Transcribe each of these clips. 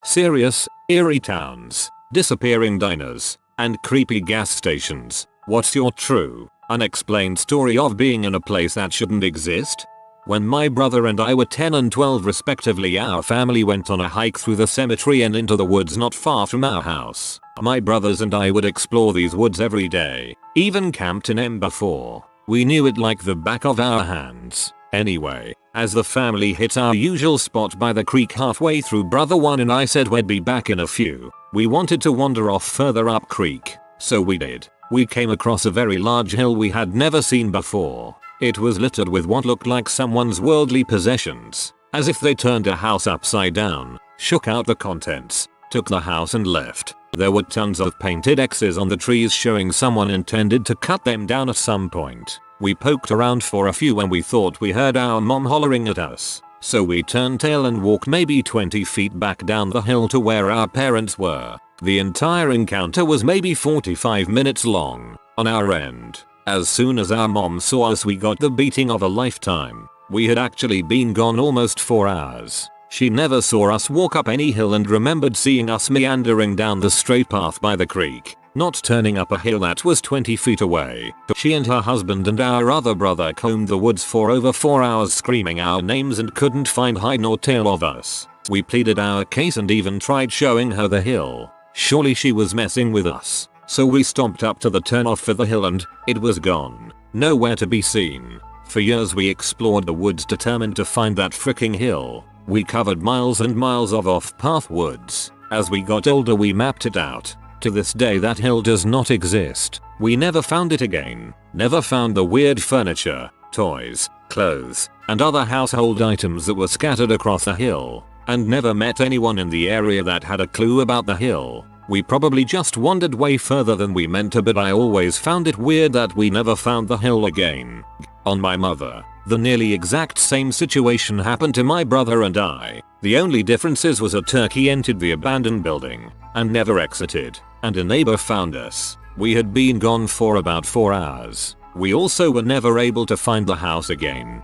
Serious, eerie towns, disappearing diners, and creepy gas stations. What's your true, unexplained story of being in a place that shouldn't exist? When my brother and I were 10 and 12 respectively, our family went on a hike through the cemetery and into the woods not far from our house. My brothers and I would explore these woods every day, even camped in them before. We knew it like the back of our hands. Anyway, as the family hit our usual spot by the creek halfway through, brother one and I said we'd be back in a few. We wanted to wander off further up creek, so we did. We came across a very large hill we had never seen before. It was littered with what looked like someone's worldly possessions, as if they turned a house upside down, shook out the contents, took the house and left. There were tons of painted X's on the trees showing someone intended to cut them down at some point. We poked around for a few when we thought we heard our mom hollering at us, so we turned tail and walked maybe 20 feet back down the hill to where our parents were. The entire encounter was maybe 45 minutes long, on our end. As soon as our mom saw us, we got the beating of a lifetime. We had actually been gone almost 4 hours. She never saw us walk up any hill and remembered seeing us meandering down the straight path by the creek, not turning up a hill that was 20 feet away. She and her husband and our other brother combed the woods for over 4 hours screaming our names and couldn't find hide nor tail of us. We pleaded our case and even tried showing her the hill. Surely she was messing with us. So we stomped up to the turnoff for the hill and it was gone. Nowhere to be seen. For years we explored the woods determined to find that fricking hill. We covered miles and miles of off-path woods. As we got older we mapped it out. To this day that hill does not exist. We never found it again. Never found the weird furniture, toys, clothes, and other household items that were scattered across the hill. And never met anyone in the area that had a clue about the hill. We probably just wandered way further than we meant to, but I always found it weird that we never found the hill again. On my mother, the nearly exact same situation happened to my brother and I. The only difference was a turkey entered the abandoned building and never exited, and a neighbor found us. We had been gone for about 4 hours. We also were never able to find the house again.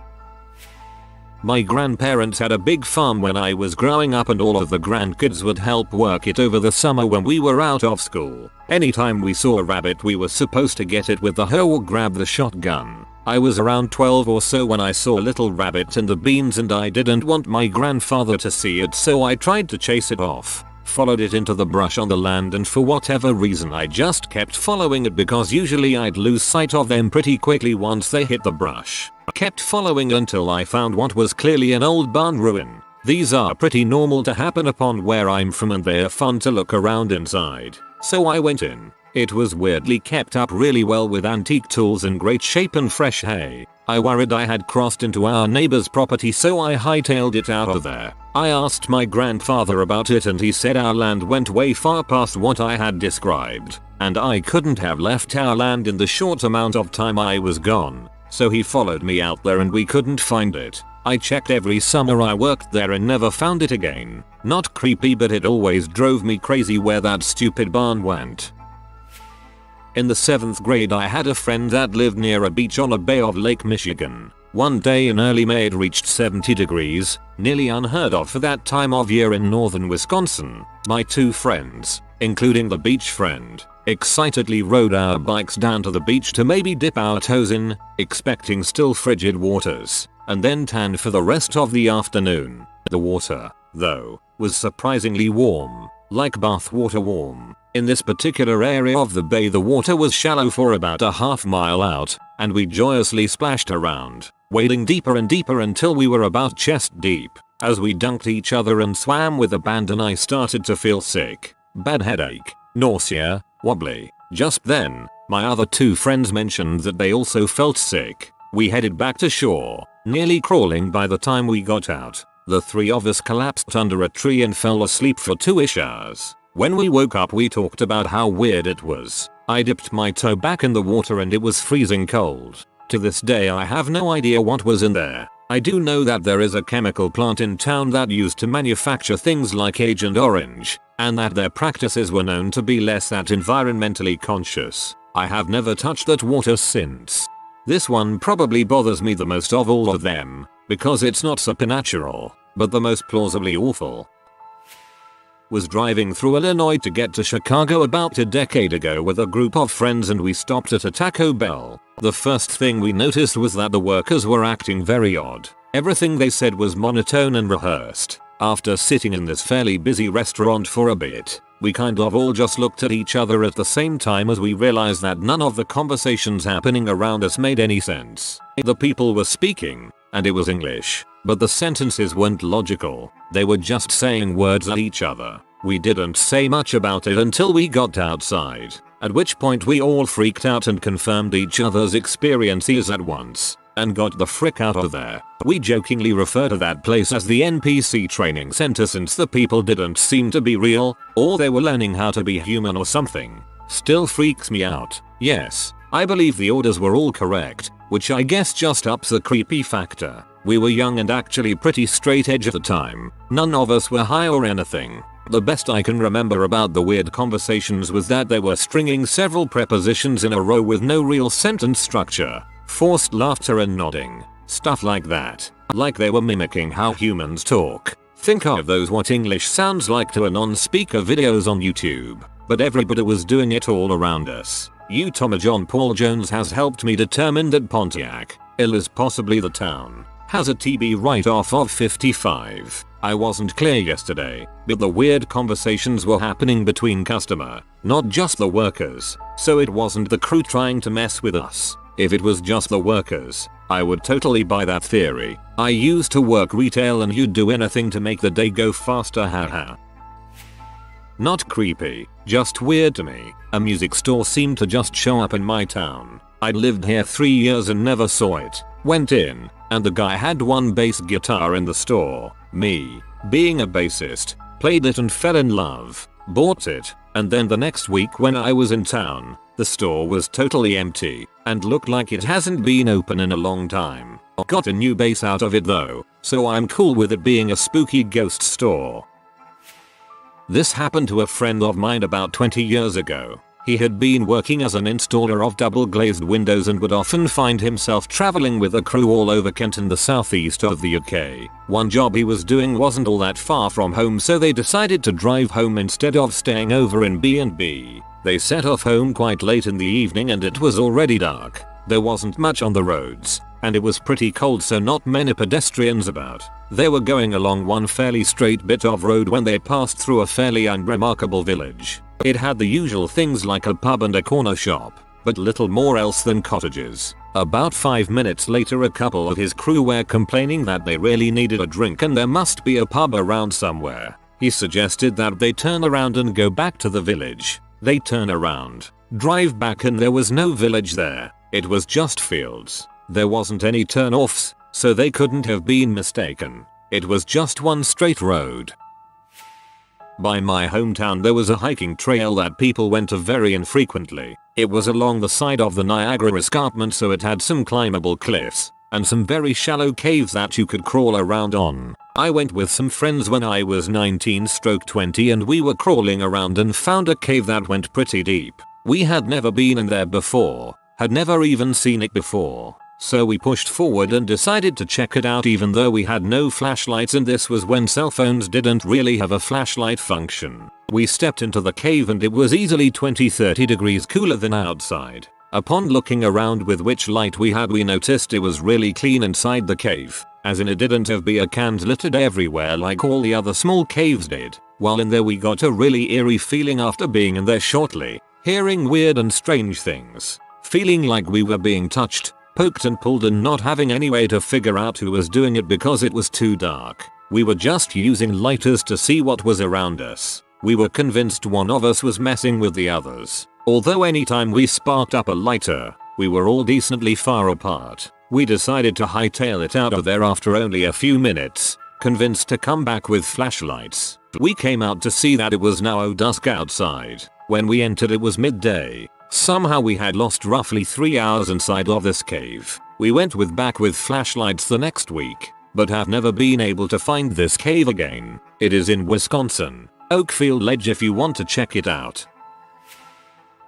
My grandparents had a big farm when I was growing up, and all of the grandkids would help work it over the summer when we were out of school. Anytime we saw a rabbit we were supposed to get it with the hoe or grab the shotgun. I was around 12 or so when I saw a little rabbit in the beans and I didn't want my grandfather to see it, so I tried to chase it off. Followed it into the brush on the land, and for whatever reason I just kept following it because usually I'd lose sight of them pretty quickly once they hit the brush. Kept following until I found what was clearly an old barn ruin. These are pretty normal to happen upon where I'm from and they're fun to look around inside. So I went in. It was weirdly kept up really well with antique tools in great shape and fresh hay. I worried I had crossed into our neighbor's property, so I hightailed it out of there. I asked my grandfather about it and he said our land went way far past what I had described, and I couldn't have left our land in the short amount of time I was gone. So he followed me out there and we couldn't find it. I checked every summer I worked there and never found it again. Not creepy, but it always drove me crazy where that stupid barn went. In the 7th grade I had a friend that lived near a beach on a bay of Lake Michigan. One day in early May it reached 70 degrees, nearly unheard of for that time of year in northern Wisconsin. My 2 friends, including the beach friend, excitedly rode our bikes down to the beach to maybe dip our toes in, expecting still frigid waters, and then tan for the rest of the afternoon. The water, though, was surprisingly warm, like bath water warm. In this particular area of the bay the water was shallow for about a half mile out, and we joyously splashed around, wading deeper and deeper until we were about chest deep. As we dunked each other and swam with abandon I started to feel sick. Bad headache, nausea, wobbly. Just then, my other 2 friends mentioned that they also felt sick. We headed back to shore, nearly crawling by the time we got out. The 3 of us collapsed under a tree and fell asleep for 2-ish hours. When we woke up we talked about how weird it was. I dipped my toe back in the water and it was freezing cold. To this day I have no idea what was in there. I do know that there is a chemical plant in town that used to manufacture things like Agent Orange, and that their practices were known to be less than environmentally conscious. I have never touched that water since. This one probably bothers me the most of all of them, because it's not supernatural, but the most plausibly awful. Was driving through Illinois to get to Chicago about a decade ago with a group of friends, and we stopped at a Taco Bell. The first thing we noticed was that the workers were acting very odd. Everything they said was monotone and rehearsed. After sitting in this fairly busy restaurant for a bit, we kind of all just looked at each other at the same time as we realized that none of the conversations happening around us made any sense. The people were speaking, and it was English, but the sentences weren't logical. They were just saying words at each other. We didn't say much about it until we got outside, at which point we all freaked out and confirmed each other's experiences at once, and got the frick out of there. We jokingly refer to that place as the NPC training center since the people didn't seem to be real, or they were learning how to be human or something. Still freaks me out. Yes, I believe the orders were all correct, which I guess just ups the creepy factor. We were young and actually pretty straight edge at the time. None of us were high or anything. The best I can remember about the weird conversations was that they were stringing several prepositions in a row with no real sentence structure. Forced laughter and nodding. Stuff like that. Like they were mimicking how humans talk. Think of those what English sounds like to a non-speaker videos on YouTube. But everybody was doing it all around us. Thomas John Paul Jones has helped me determine that Pontiac, Ill is possibly the town, has a TB write-off of 55. I wasn't clear yesterday, but the weird conversations were happening between customer, not just the workers, so it wasn't the crew trying to mess with us. If it was just the workers, I would totally buy that theory. I used to work retail and you'd do anything to make the day go faster, haha. Not creepy, just weird to me. A music store seemed to just show up in my town. I'd lived here 3 years and never saw it. Went in, and the guy had one bass guitar in the store. Me, being a bassist, played it and fell in love. Bought it, and then the next week when I was in town, the store was totally empty, and looked like it hasn't been open in a long time. Got a new bass out of it though, so I'm cool with it being a spooky ghost store. This happened to a friend of mine about 20 years ago. He had been working as an installer of double glazed windows and would often find himself traveling with a crew all over Kent in the southeast of the UK. One job he was doing wasn't all that far from home, so they decided to drive home instead of staying over in B&B. They set off home quite late in the evening and it was already dark. There wasn't much on the roads, and it was pretty cold, so not many pedestrians about. They were going along one fairly straight bit of road when they passed through a fairly unremarkable village. It had the usual things like a pub and a corner shop, but little more else than cottages. About 5 minutes later, a couple of his crew were complaining that they really needed a drink and there must be a pub around somewhere. He suggested that they turn around and go back to the village. They turn around, drive back, and there was no village there. It was just fields. There wasn't any turn-offs, so they couldn't have been mistaken. It was just one straight road. By my hometown there was a hiking trail that people went to very infrequently. It was along the side of the Niagara Escarpment, so it had some climbable cliffs and some very shallow caves that you could crawl around on. I went with some friends when I was 19/20 and we were crawling around and found a cave that went pretty deep. We had never been in there before, had never even seen it before. So we pushed forward and decided to check it out even though we had no flashlights, and this was when cell phones didn't really have a flashlight function. We stepped into the cave and it was easily 20-30 degrees cooler than outside. Upon looking around with which light we had, we noticed it was really clean inside the cave, as in it didn't have beer cans littered everywhere like all the other small caves did. While in there we got a really eerie feeling after being in there shortly, hearing weird and strange things, feeling like we were being touched, poked and pulled, and not having any way to figure out who was doing it because it was too dark. We were just using lighters to see what was around us. We were convinced one of us was messing with the others. Although anytime we sparked up a lighter, we were all decently far apart. We decided to hightail it out of there after only a few minutes, convinced to come back with flashlights. We came out to see that it was now dusk outside. When we entered it was midday. Somehow we had lost roughly 3 hours inside of this cave. We went back with flashlights the next week, but have never been able to find this cave again. It is in Wisconsin, Oakfield Ledge, if you want to check it out.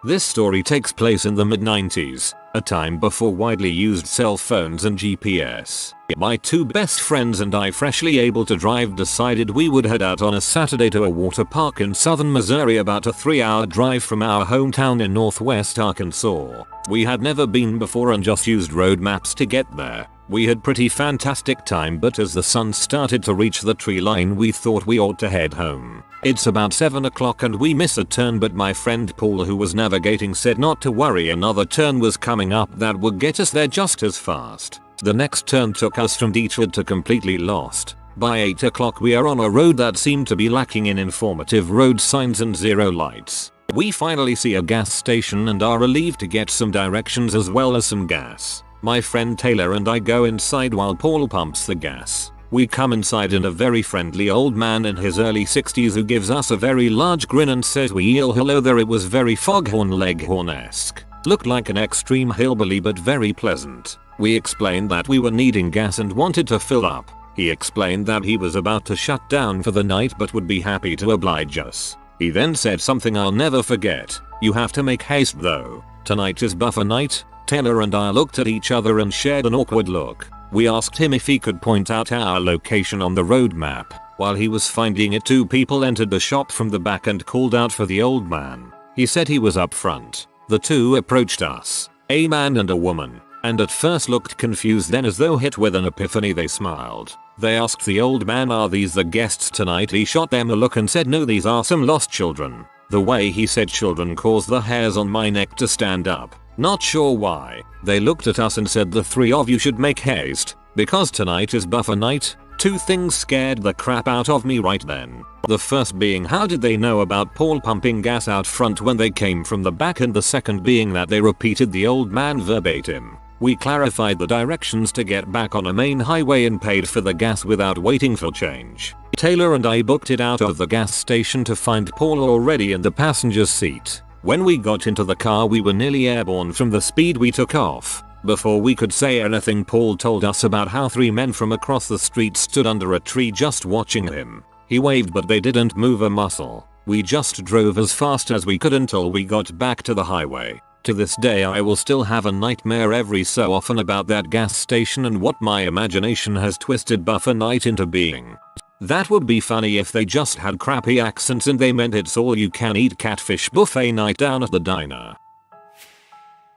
This story takes place in the mid-90s, a time before widely used cell phones and GPS. My two best friends and I, freshly able to drive, decided we would head out on a Saturday to a water park in southern Missouri, about a 3-hour drive from our hometown in northwest Arkansas. We had never been before and just used road maps to get there. We had pretty fantastic time, but as the sun started to reach the tree line we thought we ought to head home. It's about 7 o'clock and we miss a turn, but my friend Paul, who was navigating, said not to worry, another turn was coming up that would get us there just as fast. The next turn took us from detour to completely lost. By 8 o'clock we are on a road that seemed to be lacking in informative road signs and zero lights. We finally see a gas station and are relieved to get some directions as well as some gas. My friend Taylor and I go inside while Paul pumps the gas. We come inside and a very friendly old man in his early 60s who gives us a very large grin and says we yell hello there. It was very Foghorn Leghorn-esque. Looked like an extreme hillbilly but very pleasant. We explained that we were needing gas and wanted to fill up. He explained that he was about to shut down for the night but would be happy to oblige us. He then said something I'll never forget. "You have to make haste though. Tonight is buffer night." Taylor and I looked at each other and shared an awkward look. We asked him if he could point out our location on the road map. While he was finding it, two people entered the shop from the back and called out for the old man. He said he was up front. The two approached us, a man and a woman, and at first looked confused, then as though hit with an epiphany they smiled. They asked the old man, "Are these the guests tonight?" He shot them a look and said, "No, these are some lost children." The way he said children caused the hairs on my neck to stand up. Not sure why. They looked at us and said, "The three of you should make haste, because tonight is buffer night." Two things scared the crap out of me right then. The first being, how did they know about Paul pumping gas out front when they came from the back, and the second being that they repeated the old man verbatim. We clarified the directions to get back on a main highway and paid for the gas without waiting for change. Taylor and I booked it out of the gas station to find Paul already in the passenger's seat. When we got into the car we were nearly airborne from the speed we took off. Before we could say anything, Paul told us about how three men from across the street stood under a tree just watching him. He waved but they didn't move a muscle. We just drove as fast as we could until we got back to the highway. To this day I will still have a nightmare every so often about that gas station and what my imagination has twisted buffer night into being. That would be funny if they just had crappy accents and they meant it's all you can eat catfish buffet night down at the diner.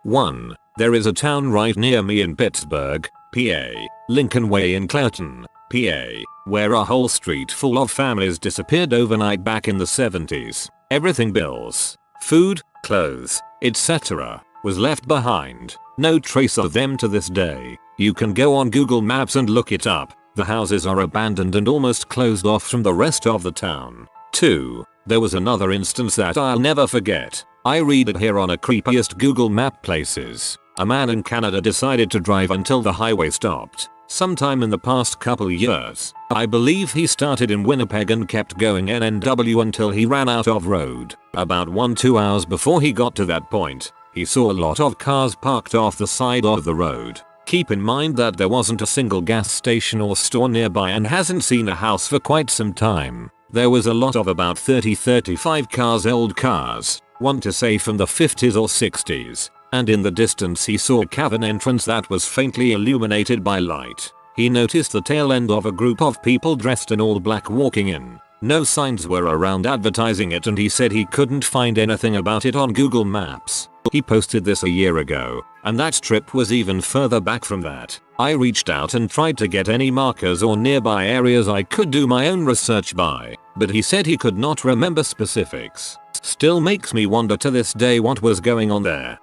1. There is a town right near me in Pittsburgh, PA, Lincoln Way in Clayton, PA, where a whole street full of families disappeared overnight back in the 70s. Everything, bills, food, clothes, etc., was left behind. No trace of them to this day. You can go on Google Maps and look it up. The houses are abandoned and almost closed off from the rest of the town. 2. There was another instance that I'll never forget. I read it here on a creepiest Google Map places. A man in Canada decided to drive until the highway stopped. Sometime in the past couple years. I believe he started in Winnipeg and kept going NNW until he ran out of road. About 1-2 hours before he got to that point, he saw a lot of cars parked off the side of the road. Keep in mind that there wasn't a single gas station or store nearby and hasn't seen a house for quite some time. There was a lot of about 30-35 cars, old cars, one to say from the 50s or 60s. And in the distance he saw a cavern entrance that was faintly illuminated by light. He noticed the tail end of a group of people dressed in all black walking in. No signs were around advertising it and he said he couldn't find anything about it on Google Maps. He posted this a year ago, and that trip was even further back from that. I reached out and tried to get any markers or nearby areas I could do my own research by, but he said he could not remember specifics. Still makes me wonder to this day what was going on there.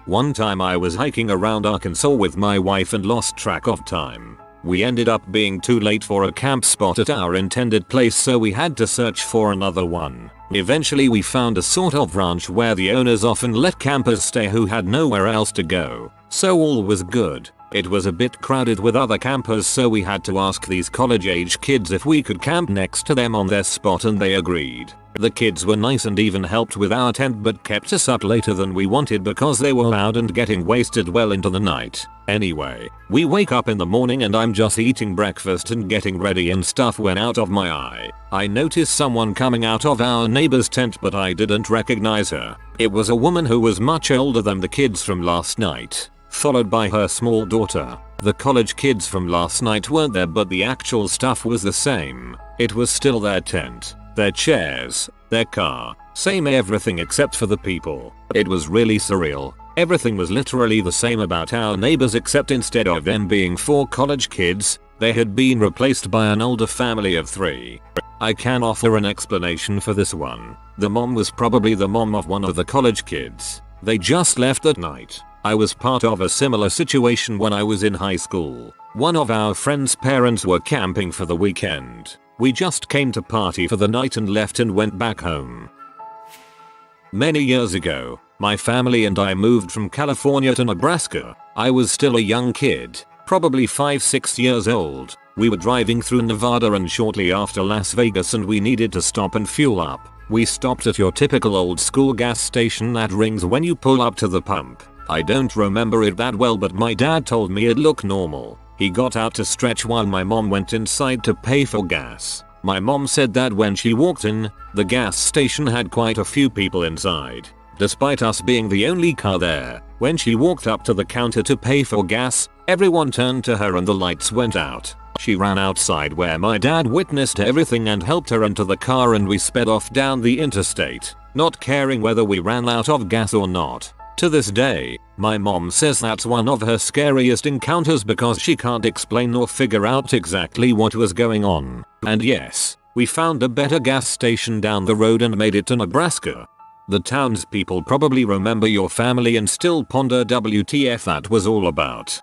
One time I was hiking around Arkansas with my wife and lost track of time. We ended up being too late for a camp spot at our intended place, so we had to search for another one. Eventually we found a sort of ranch where the owners often let campers stay who had nowhere else to go. So all was good. It was a bit crowded with other campers, so we had to ask these college-age kids if we could camp next to them on their spot, and they agreed. The kids were nice and even helped with our tent, but kept us up later than we wanted because they were loud and getting wasted well into the night. Anyway, we wake up in the morning and I'm just eating breakfast and getting ready and stuff when out of my eye, I noticed someone coming out of our neighbor's tent, but I didn't recognize her. It was a woman who was much older than the kids from last night, followed by her small daughter. The college kids from last night weren't there, but the actual stuff was the same. It was still their tent, their chairs, their car, same everything except for the people. It was really surreal. Everything was literally the same about our neighbors, except instead of them being 4 college kids, they had been replaced by an older family of 3. I can offer an explanation for this one. The mom was probably the mom of one of the college kids. They just left that night. I was part of a similar situation when I was in high school. One of our friends' parents were camping for the weekend. We just came to party for the night and left and went back home. Many years ago, my family and I moved from California to Nebraska. I was still a young kid, probably 5-6 years old. We were driving through Nevada and shortly after Las Vegas, and we needed to stop and fuel up. We stopped at your typical old school gas station that rings when you pull up to the pump. I don't remember it that well, but my dad told me it looked normal. He got out to stretch while my mom went inside to pay for gas. My mom said that when she walked in, the gas station had quite a few people inside. Despite us being the only car there, when she walked up to the counter to pay for gas, everyone turned to her and the lights went out. She ran outside where my dad witnessed everything and helped her into the car, and we sped off down the interstate, not caring whether we ran out of gas or not. To this day, my mom says that's one of her scariest encounters because she can't explain or figure out exactly what was going on. And yes, we found a better gas station down the road and made it to Nebraska. The townspeople probably remember your family and still ponder WTF that was all about.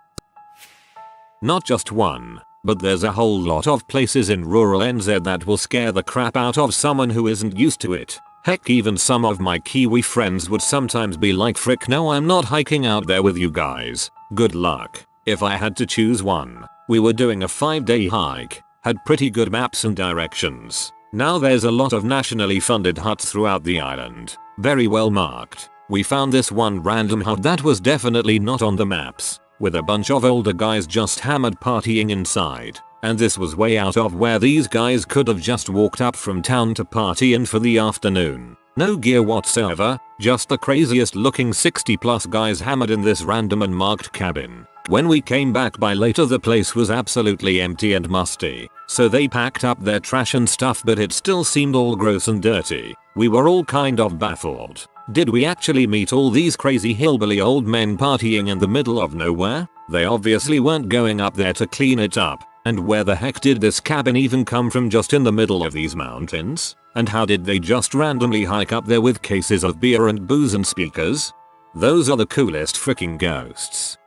Not just one, but there's a whole lot of places in rural NZ that will scare the crap out of someone who isn't used to it. Heck, even some of my Kiwi friends would sometimes be like, frick no, I'm not hiking out there with you guys. Good luck. If I had to choose one, we were doing a 5-day hike, had pretty good maps and directions. Now there's a lot of nationally funded huts throughout the island, very well marked. We found this one random hut that was definitely not on the maps, with a bunch of older guys just hammered partying inside. And this was way out of where these guys could have just walked up from town to party in for the afternoon. No gear whatsoever, just the craziest looking 60+ guys hammered in this random unmarked cabin. When we came back by later, the place was absolutely empty and musty, so they packed up their trash and stuff, but it still seemed all gross and dirty. We were all kind of baffled. Did we actually meet all these crazy hillbilly old men partying in the middle of nowhere? They obviously weren't going up there to clean it up. And where the heck did this cabin even come from just in the middle of these mountains? And how did they just randomly hike up there with cases of beer and booze and speakers? Those are the coolest freaking ghosts.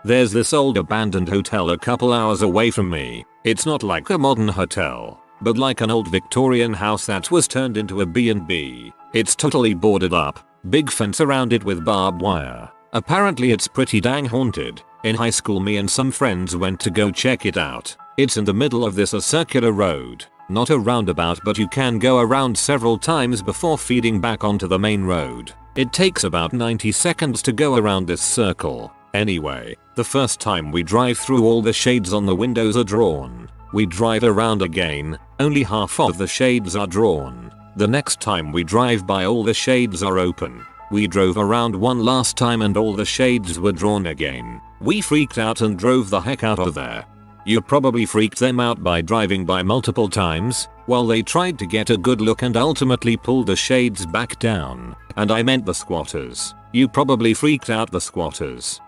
There's this old abandoned hotel a couple hours away from me. It's not like a modern hotel, but like an old Victorian house that was turned into a B&B. It's totally boarded up, big fence around it with barbed wire. Apparently it's pretty dang haunted. In high school, me and some friends went to go check it out. It's in the middle of this a circular road, not a roundabout, but you can go around several times before feeding back onto the main road. It takes about 90 seconds to go around this circle. Anyway, the first time we drive through, all the shades on the windows are drawn. We drive around again, only half of the shades are drawn. The next time we drive by, all the shades are open. We drove around one last time and all the shades were drawn again. We freaked out and drove the heck out of there. You probably freaked them out by driving by multiple times while they tried to get a good look and ultimately pulled the shades back down. And I meant the squatters. You probably freaked out the squatters.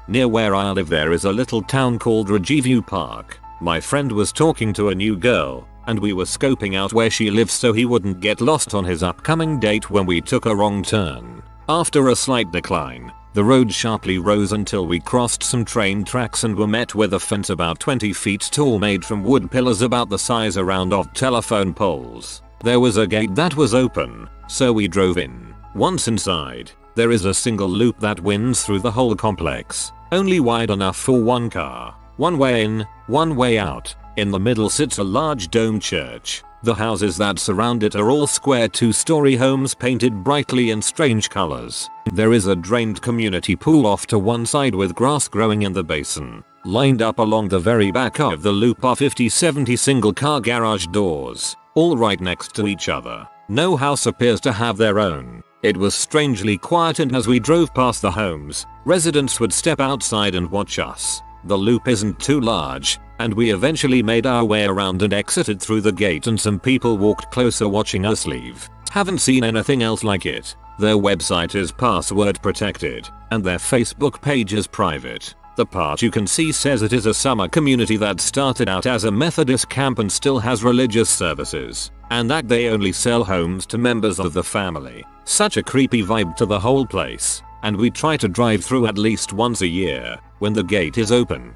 Near where I live there is a little town called Rajiview Park. My friend was talking to a new girl, and we were scoping out where she lives so he wouldn't get lost on his upcoming date when we took a wrong turn. After a slight decline, the road sharply rose until we crossed some train tracks and were met with a fence about 20 feet tall made from wood pillars about the size around of telephone poles. There was a gate that was open, so we drove in. Once inside, There is a single loop that winds through the whole complex, only wide enough for one car. One way in, one way out. In the middle sits a large dome church. The houses that surround it are all square 2-story homes painted brightly in strange colors. There is a drained community pool off to one side with grass growing in the basin. Lined up along the very back of the loop are 50-70 single car garage doors, all right next to each other. No house appears to have their own. It was strangely quiet, and as we drove past the homes, residents would step outside and watch us. The loop isn't too large, and we eventually made our way around and exited through the gate, and some people walked closer watching us leave. Haven't seen anything else like it. Their website is password protected, and their Facebook page is private. The part you can see says it is a summer community that started out as a Methodist camp and still has religious services, and that they only sell homes to members of the family. Such a creepy vibe to the whole place, and we try to drive through at least once a year when the gate is open.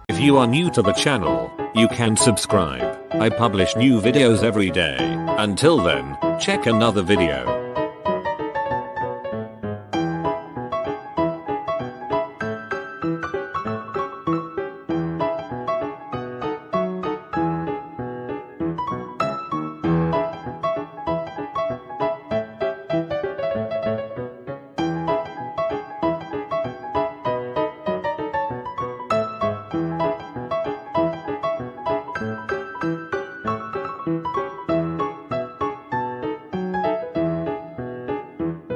If you are new to the channel, you can subscribe. I publish new videos every day. Until then, check another video.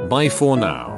Bye for now.